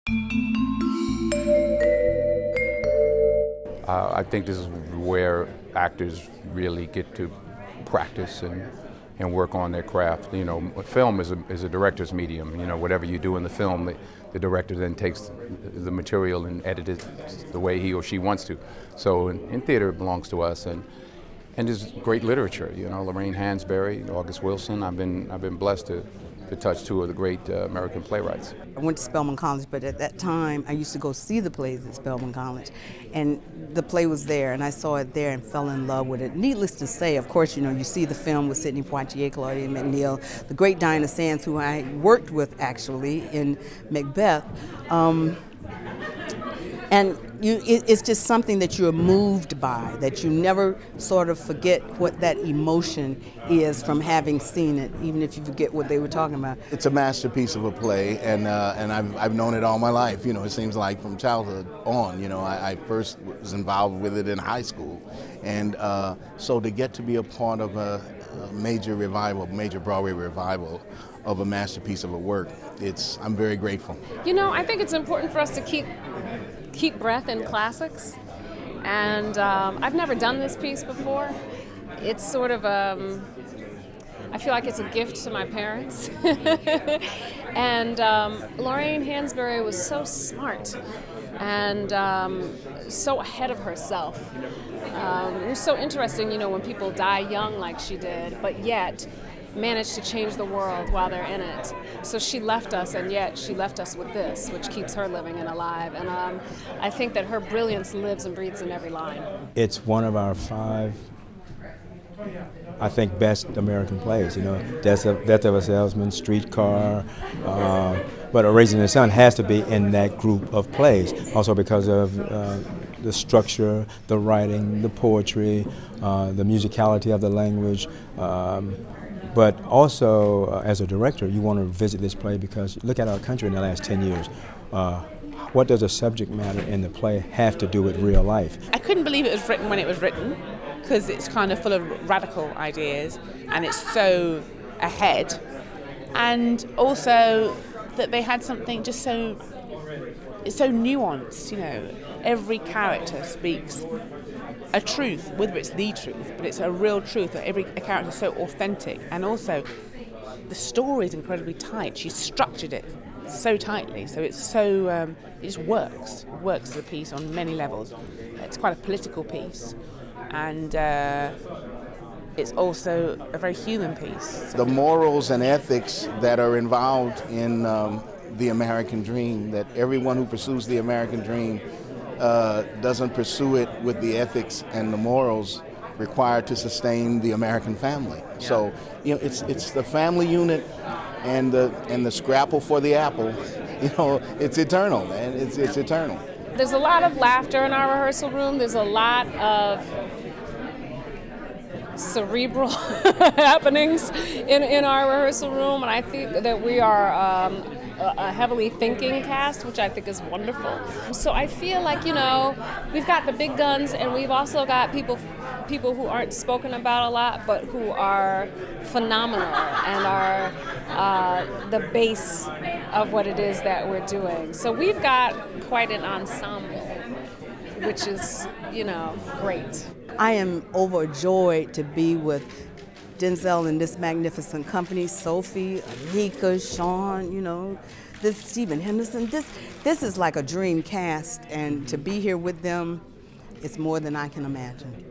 I think this is where actors really get to practice and work on their craft. You know, film is a director's medium. You know, whatever you do in the film, the director then takes the material and edits it the way he or she wants to. So in theater, it belongs to us, and there's great literature. You know, Lorraine Hansberry, August Wilson. I've been blessed to touch two of the great American playwrights. I went to Spelman College, but at that time I used to go see the plays at Spelman College, and the play was there, and I saw it there and fell in love with it. Needless to say, of course, you know, you see the film with Sidney Poitier, Claudia McNeil, the great Dinah Sands, who I worked with actually in Macbeth. And it's just something that you're moved by, that you never sort of forget what that emotion is from having seen it, even if you forget what they were talking about. It's a masterpiece of a play, and I've known it all my life. You know, it seems like from childhood on. You know, I first was involved with it in high school, and so to get to be a part of a major revival, major Broadway revival of a masterpiece of a work, I'm very grateful. You know, I think it's important for us to keep breath in classics, and I've never done this piece before. It's sort of I feel like it's a gift to my parents. And Lorraine Hansberry was so smart and so ahead of herself. It was so interesting, you know, when people die young like she did, but yet managed to change the world while they're in it. So she left us, and yet she left us with this, which keeps her living and alive. And I think that her brilliance lives and breathes in every line. It's one of our 5, I think, best American plays. You know, Death of a Salesman, Streetcar, but A Raisin in the Sun has to be in that group of plays, also because of the structure, the writing, the poetry, the musicality of the language. But also, as a director, you want to visit this play because look at our country in the last 10 years. What does a subject matter in the play have to do with real life? I couldn't believe it was written when it was written, because it's kind of full of radical ideas and it's so ahead. And also that they had something just it's so nuanced, you know. Every character speaks a truth, whether it's the truth, but it's a real truth, that every character is so authentic. And also, the story is incredibly tight. She's structured it so tightly, so it's so, it just works. It works as a piece on many levels. It's quite a political piece, and it's also a very human piece. The morals and ethics that are involved in the American dream, that everyone who pursues the American dream doesn't pursue it with the ethics and the morals required to sustain the American family. Yeah. So, you know, it's the family unit and the scrapple for the apple. You know, it's eternal, man. It's eternal. There's a lot of laughter in our rehearsal room. There's a lot of cerebral happenings in our rehearsal room, and I think that we are a heavily thinking cast, which I think is wonderful. So I feel like, you know, we've got the big guns, and we've also got people who aren't spoken about a lot, but who are phenomenal and are the base of what it is that we're doing. So we've got quite an ensemble, which is, you know, great. I am overjoyed to be with Denzel and this magnificent company, Sophie, Anika, Sean, you know, this Stephen Henderson. This is like a dream cast, and to be here with them, it's more than I can imagine.